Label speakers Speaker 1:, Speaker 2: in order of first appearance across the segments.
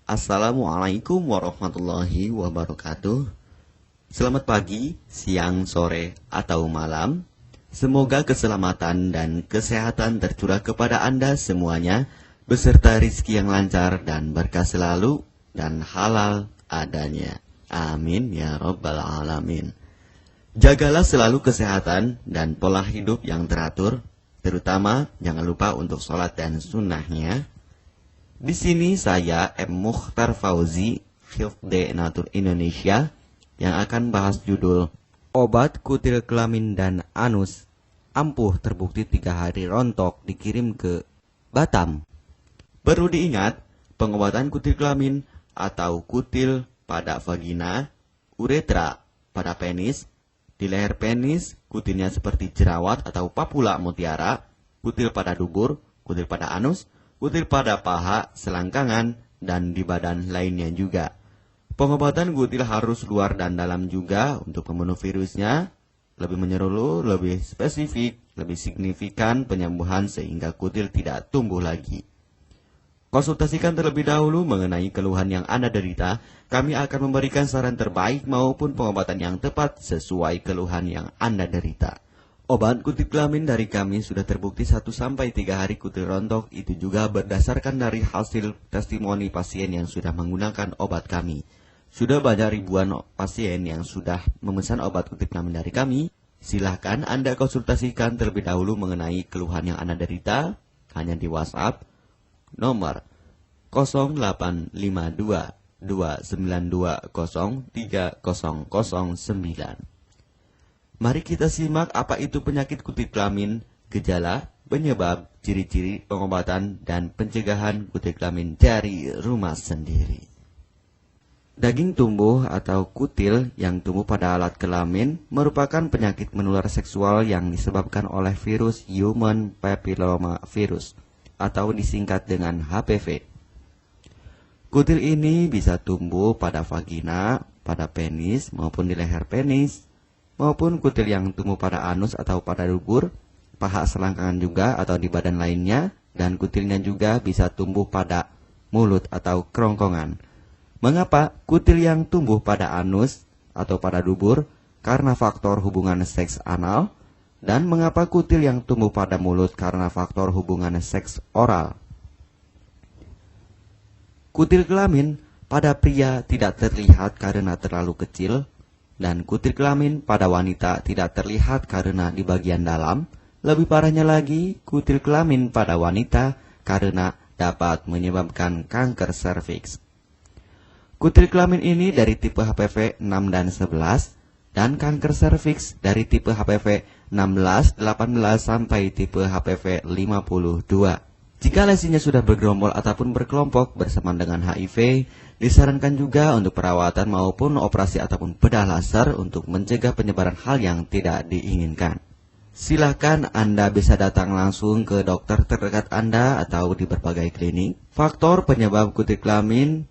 Speaker 1: Assalamualaikum warahmatullahi wabarakatuh. Selamat pagi, siang, sore, atau malam. Semoga keselamatan dan kesehatan tercurah kepada Anda semuanya, beserta rizki yang lancar dan berkah selalu dan halal adanya. Amin ya rabbal alamin. Jagalah selalu kesehatan dan pola hidup yang teratur, terutama jangan lupa untuk sholat dan sunnahnya. Di sini saya M. Mukhtar Fauzi, Hifdz Natur Indonesia, yang akan bahas judul Obat Kutil Kelamin dan Anus ampuh terbukti 3 hari rontok dikirim ke Batam. Perlu diingat, pengobatan kutil kelamin atau kutil pada vagina, uretra pada penis, di leher penis, kutilnya seperti jerawat atau papula mutiara, kutil pada dubur, kutil pada anus, kutil pada paha, selangkangan, dan di badan lainnya juga. Pengobatan kutil harus luar dan dalam juga untuk membunuh virusnya, lebih menyeluruh, lebih spesifik, lebih signifikan penyembuhan sehingga kutil tidak tumbuh lagi. Konsultasikan terlebih dahulu mengenai keluhan yang Anda derita, kami akan memberikan saran terbaik maupun pengobatan yang tepat sesuai keluhan yang Anda derita. Obat kutil kelamin dari kami sudah terbukti 1-3 hari kutil rontok, itu juga berdasarkan dari hasil testimoni pasien yang sudah menggunakan obat kami. Sudah banyak ribuan pasien yang sudah memesan obat kutil kelamin dari kami. Silahkan Anda konsultasikan terlebih dahulu mengenai keluhan yang Anda derita, hanya di WhatsApp nomor 0852 292 03009. Mari kita simak apa itu penyakit kutil kelamin, gejala, penyebab, ciri-ciri, pengobatan, dan pencegahan kutil kelamin dari rumah sendiri. Daging tumbuh atau kutil yang tumbuh pada alat kelamin merupakan penyakit menular seksual yang disebabkan oleh virus Human Papilloma Virus atau disingkat dengan HPV. Kutil ini bisa tumbuh pada vagina, pada penis, maupun di leher penis, maupun kutil yang tumbuh pada anus atau pada dubur, paha selangkangan juga atau di badan lainnya, dan kutilnya juga bisa tumbuh pada mulut atau kerongkongan. Mengapa kutil yang tumbuh pada anus atau pada dubur? Karena faktor hubungan seks anal. Dan mengapa kutil yang tumbuh pada mulut? Karena faktor hubungan seks oral. Kutil kelamin pada pria tidak terlihat karena terlalu kecil, dan kutil kelamin pada wanita tidak terlihat karena di bagian dalam. Lebih parahnya lagi, kutil kelamin pada wanita karena dapat menyebabkan kanker serviks. Kutil kelamin ini dari tipe HPV 6 dan 11, dan kanker serviks dari tipe HPV 16, 18, sampai tipe HPV 52. Jika lesinya sudah bergerombol ataupun berkelompok bersamaan dengan HIV, disarankan juga untuk perawatan maupun operasi ataupun bedah laser untuk mencegah penyebaran hal yang tidak diinginkan. Silakan Anda bisa datang langsung ke dokter terdekat Anda atau di berbagai klinik. Faktor penyebab kutil kelamin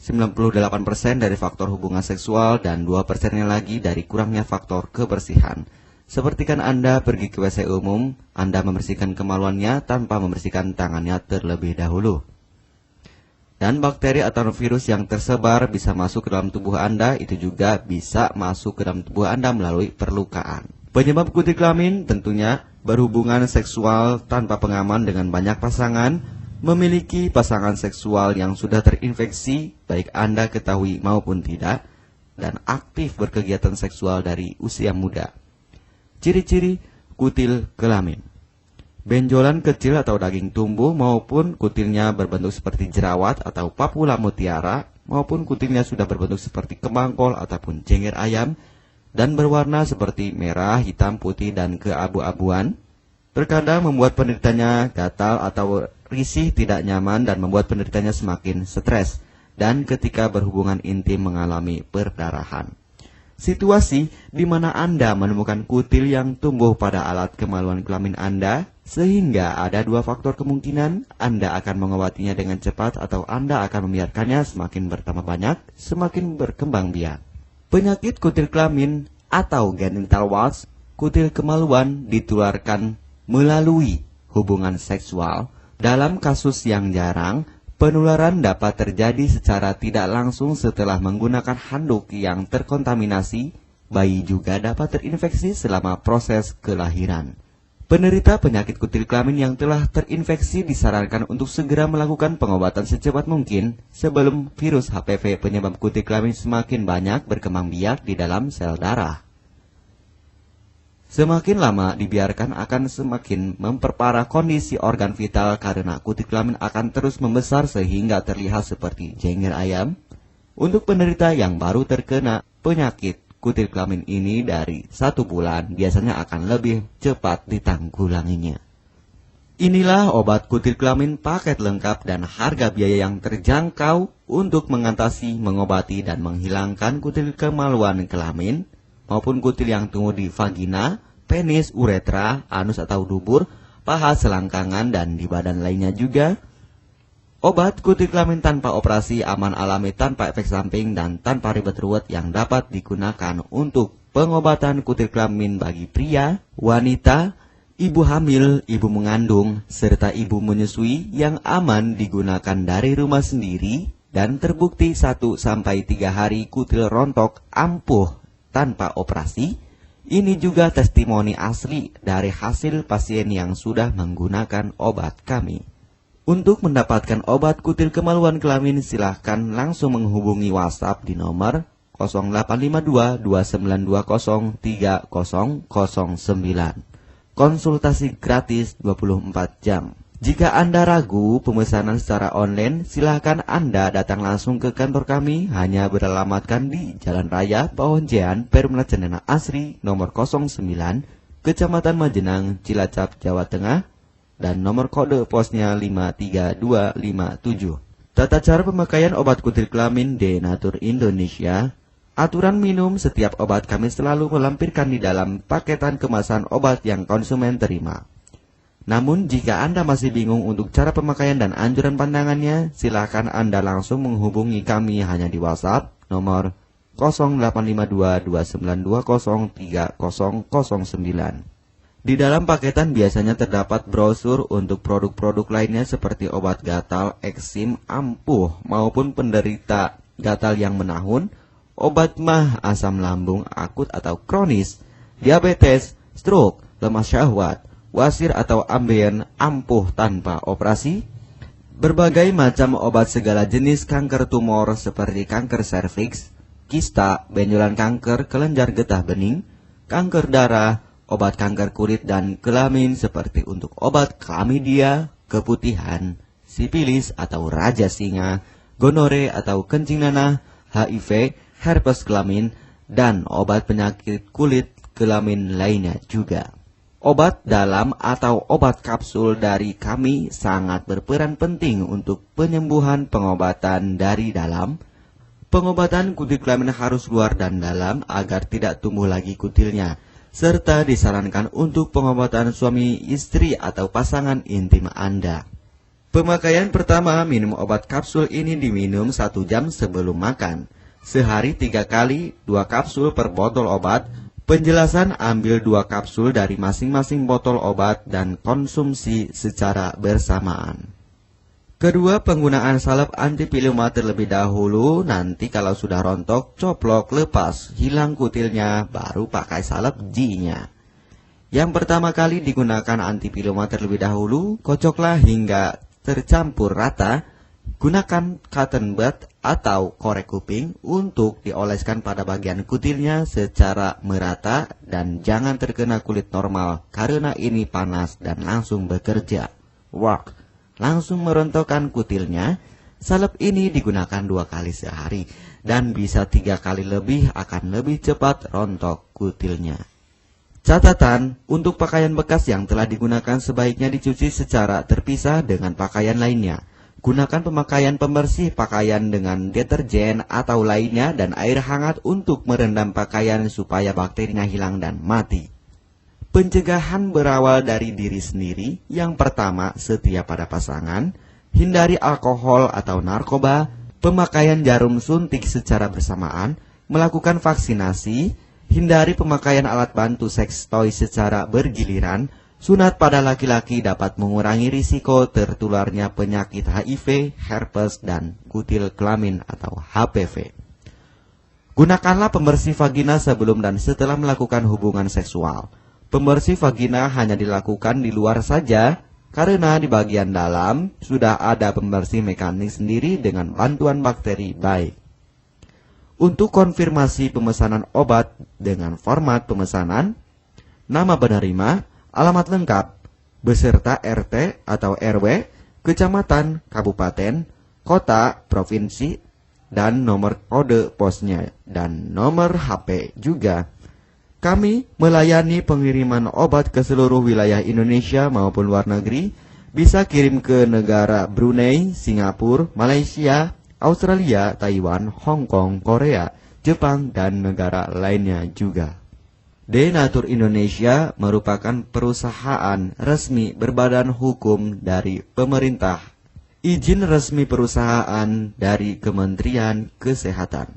Speaker 1: 98% dari faktor hubungan seksual dan 2%-nya lagi dari kurangnya faktor kebersihan. Sepertikan Anda pergi ke WC umum, Anda membersihkan kemaluannya tanpa membersihkan tangannya terlebih dahulu. Dan bakteri atau virus yang tersebar bisa masuk ke dalam tubuh Anda, itu juga bisa masuk ke dalam tubuh Anda melalui perlukaan. Penyebab kutil kelamin tentunya berhubungan seksual tanpa pengaman dengan banyak pasangan, memiliki pasangan seksual yang sudah terinfeksi, baik Anda ketahui maupun tidak, dan aktif berkegiatan seksual dari usia muda. Ciri-ciri kutil kelamin: benjolan kecil atau daging tumbuh maupun kutilnya berbentuk seperti jerawat atau papula mutiara, maupun kutilnya sudah berbentuk seperti kembangkol ataupun cengir ayam dan berwarna seperti merah, hitam, putih, dan keabu-abuan. Terkadang membuat penderitanya gatal atau risih, tidak nyaman, dan membuat penderitanya semakin stres, dan ketika berhubungan intim mengalami perdarahan. Situasi di mana Anda menemukan kutil yang tumbuh pada alat kemaluan kelamin Anda, sehingga ada 2 faktor kemungkinan: Anda akan mengobatinya dengan cepat atau Anda akan membiarkannya semakin bertambah banyak, semakin berkembang biak. Penyakit kutil kelamin atau genital warts, kutil kemaluan, ditularkan melalui hubungan seksual. Dalam kasus yang jarang, Penularan dapat terjadi secara tidak langsung setelah menggunakan handuk yang terkontaminasi. Bayi juga dapat terinfeksi selama proses kelahiran. Penderita penyakit kutil kelamin yang telah terinfeksi disarankan untuk segera melakukan pengobatan secepat mungkin sebelum virus HPV penyebab kutil kelamin semakin banyak berkembang biak di dalam sel darah. Semakin lama dibiarkan akan semakin memperparah kondisi organ vital karena kutil kelamin akan terus membesar sehingga terlihat seperti jengger ayam. Untuk penderita yang baru terkena penyakit kutil kelamin ini dari 1 bulan biasanya akan lebih cepat ditanggulanginya. Inilah obat kutil kelamin paket lengkap dan harga biaya yang terjangkau untuk mengatasi, mengobati, dan menghilangkan kutil kemaluan kelamin maupun kutil yang tumbuh di vagina, penis, uretra, anus atau dubur, paha, selangkangan, dan di badan lainnya juga. Obat kutil kelamin tanpa operasi, aman alami, tanpa efek samping, dan tanpa ribet ruwet yang dapat digunakan untuk pengobatan kutil kelamin bagi pria, wanita, ibu hamil, ibu mengandung, serta ibu menyusui yang aman digunakan dari rumah sendiri dan terbukti 1-3 hari kutil rontok ampuh tanpa operasi. Ini juga testimoni asli dari hasil pasien yang sudah menggunakan obat kami. Untuk mendapatkan obat kutil kemaluan kelamin silahkan langsung menghubungi WhatsApp di nomor 0852 2920 3009. Konsultasi gratis 24 jam. Jika Anda ragu pemesanan secara online, silakan Anda datang langsung ke kantor kami, hanya beralamatkan di Jalan Raya Pahonjean, Perumna Cendana Asri, nomor 09, Kecamatan Majenang, Cilacap, Jawa Tengah, dan nomor kode posnya 53257. Tata cara pemakaian obat kutil kelamin Denatur Indonesia. Aturan minum setiap obat kami selalu melampirkan di dalam paketan kemasan obat yang konsumen terima. Namun jika Anda masih bingung untuk cara pemakaian dan anjuran pandangannya, silakan Anda langsung menghubungi kami hanya di WhatsApp nomor 0852 2920 3009. Di dalam paketan biasanya terdapat brosur untuk produk-produk lainnya seperti obat gatal, eksim, ampuh maupun penderita gatal yang menahun, obat mah, asam lambung akut atau kronis, diabetes, stroke, lemah syahwat, wasir atau ambien ampuh tanpa operasi, berbagai macam obat segala jenis kanker tumor seperti kanker serviks, kista, benjolan kanker, kelenjar getah bening, kanker darah, obat kanker kulit dan kelamin seperti untuk obat klamidia, keputihan, sipilis atau raja singa, gonore atau kencing nanah, HIV, herpes kelamin, dan obat penyakit kulit kelamin lainnya juga. Obat dalam atau obat kapsul dari kami sangat berperan penting untuk penyembuhan pengobatan dari dalam. Pengobatan kutil kelamin harus luar dan dalam agar tidak tumbuh lagi kutilnya, serta disarankan untuk pengobatan suami, istri, atau pasangan intim Anda. Pemakaian pertama, minum obat kapsul ini diminum 1 jam sebelum makan. Sehari 3 kali, 2 kapsul per botol obat. Penjelasan, ambil 2 kapsul dari masing-masing botol obat dan konsumsi secara bersamaan. Kedua, penggunaan salep antipiluma terlebih dahulu, nanti kalau sudah rontok, coplok, lepas, hilang kutilnya, baru pakai salep G-nya. Yang pertama kali digunakan antipiluma terlebih dahulu, kocoklah hingga tercampur rata. Gunakan cotton bud atau korek kuping untuk dioleskan pada bagian kutilnya secara merata dan jangan terkena kulit normal karena ini panas dan langsung bekerja. Work. Langsung merontokkan kutilnya. Salep ini digunakan 2 kali sehari dan bisa 3 kali lebih akan lebih cepat rontok kutilnya. Catatan, untuk pakaian bekas yang telah digunakan sebaiknya dicuci secara terpisah dengan pakaian lainnya. Gunakan pemakaian pembersih pakaian dengan deterjen atau lainnya dan air hangat untuk merendam pakaian supaya bakterinya hilang dan mati. Pencegahan berawal dari diri sendiri. Yang pertama, setia pada pasangan, hindari alkohol atau narkoba, pemakaian jarum suntik secara bersamaan, melakukan vaksinasi, hindari pemakaian alat bantu seks toy secara bergiliran, Sunat pada laki-laki dapat mengurangi risiko tertularnya penyakit HIV, herpes, dan kutil kelamin atau HPV. Gunakanlah pembersih vagina sebelum dan setelah melakukan hubungan seksual. Pembersih vagina hanya dilakukan di luar saja, karena di bagian dalam sudah ada pembersih mekanik sendiri dengan bantuan bakteri baik. Untuk konfirmasi pemesanan obat dengan format pemesanan, nama penerima, alamat lengkap, beserta RT atau RW, kecamatan, kabupaten, kota, provinsi, dan nomor kode posnya, dan nomor HP juga. Kami melayani pengiriman obat ke seluruh wilayah Indonesia maupun luar negeri, bisa kirim ke negara Brunei, Singapura, Malaysia, Australia, Taiwan, Hong Kong, Korea, Jepang, dan negara lainnya juga. Denatur Indonesia merupakan perusahaan resmi berbadan hukum dari pemerintah. Izin resmi perusahaan dari Kementerian Kesehatan,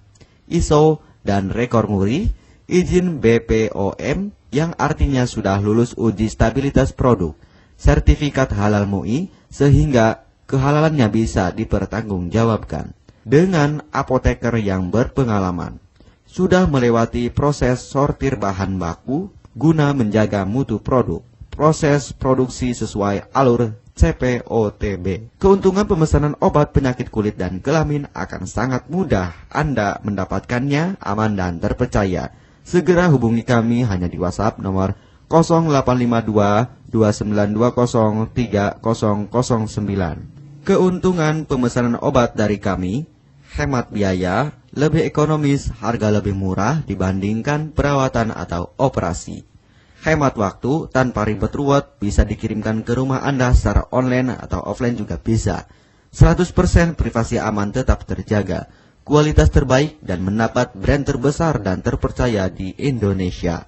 Speaker 1: ISO dan rekor muri, izin BPOM yang artinya sudah lulus uji stabilitas produk, sertifikat halal MUI sehingga kehalalannya bisa dipertanggungjawabkan. Dengan apoteker yang berpengalaman, sudah melewati proses sortir bahan baku guna menjaga mutu produk, proses produksi sesuai alur CPOTB. Keuntungan pemesanan obat penyakit kulit dan kelamin akan sangat mudah Anda mendapatkannya, aman dan terpercaya. Segera hubungi kami hanya di WhatsApp nomor 0852 2920 3009. Keuntungan pemesanan obat dari kami, hemat biaya, lebih ekonomis, harga lebih murah dibandingkan perawatan atau operasi. Hemat waktu tanpa ribet ruwet, bisa dikirimkan ke rumah Anda secara online atau offline juga bisa. 100% privasi aman tetap terjaga, kualitas terbaik dan mendapat brand terbesar dan terpercaya di Indonesia.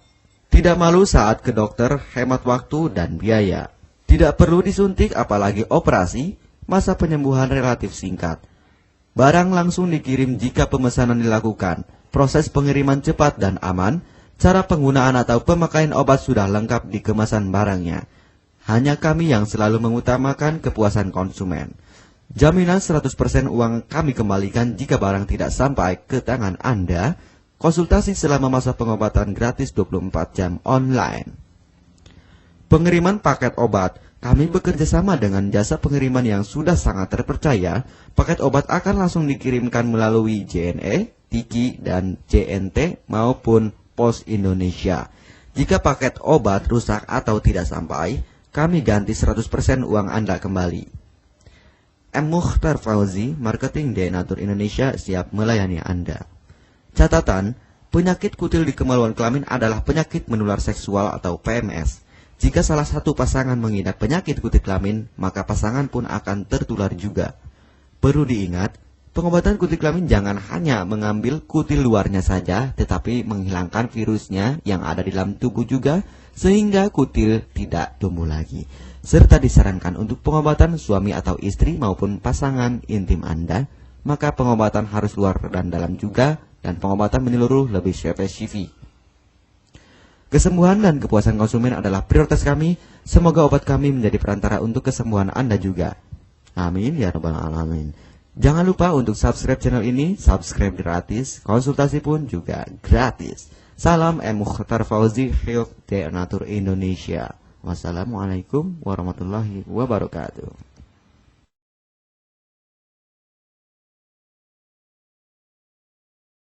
Speaker 1: Tidak malu saat ke dokter, hemat waktu dan biaya. Tidak perlu disuntik apalagi operasi, masa penyembuhan relatif singkat. Barang langsung dikirim jika pemesanan dilakukan. Proses pengiriman cepat dan aman. Cara penggunaan atau pemakaian obat sudah lengkap di kemasan barangnya. Hanya kami yang selalu mengutamakan kepuasan konsumen. Jaminan 100% uang kami kembalikan jika barang tidak sampai ke tangan Anda. Konsultasi selama masa pengobatan gratis 24 jam online. Pengiriman paket obat. Kami bekerja sama dengan jasa pengiriman yang sudah sangat terpercaya. Paket obat akan langsung dikirimkan melalui JNE, Tiki, dan JNT maupun Pos Indonesia. Jika paket obat rusak atau tidak sampai, kami ganti 100% uang Anda kembali. M. Mukhtar Fauzi, Marketing Denatur Indonesia, siap melayani Anda. Catatan, penyakit kutil di kemaluan kelamin adalah penyakit menular seksual atau PMS. Jika salah satu pasangan mengidap penyakit kutil kelamin, maka pasangan pun akan tertular juga. Perlu diingat, pengobatan kutil kelamin jangan hanya mengambil kutil luarnya saja, tetapi menghilangkan virusnya yang ada di dalam tubuh juga, sehingga kutil tidak tumbuh lagi. Serta disarankan untuk pengobatan suami atau istri maupun pasangan intim Anda, maka pengobatan harus luar dan dalam juga, dan pengobatan menyeluruh lebih spesifik. Kesembuhan dan kepuasan konsumen adalah prioritas kami. Semoga obat kami menjadi perantara untuk kesembuhan Anda juga. Amin ya rabbal alamin. Jangan lupa untuk subscribe channel ini, subscribe gratis, konsultasi pun juga gratis. Salam M. Mukhtar Fauzi, Health Denatur Indonesia. Wassalamualaikum warahmatullahi wabarakatuh.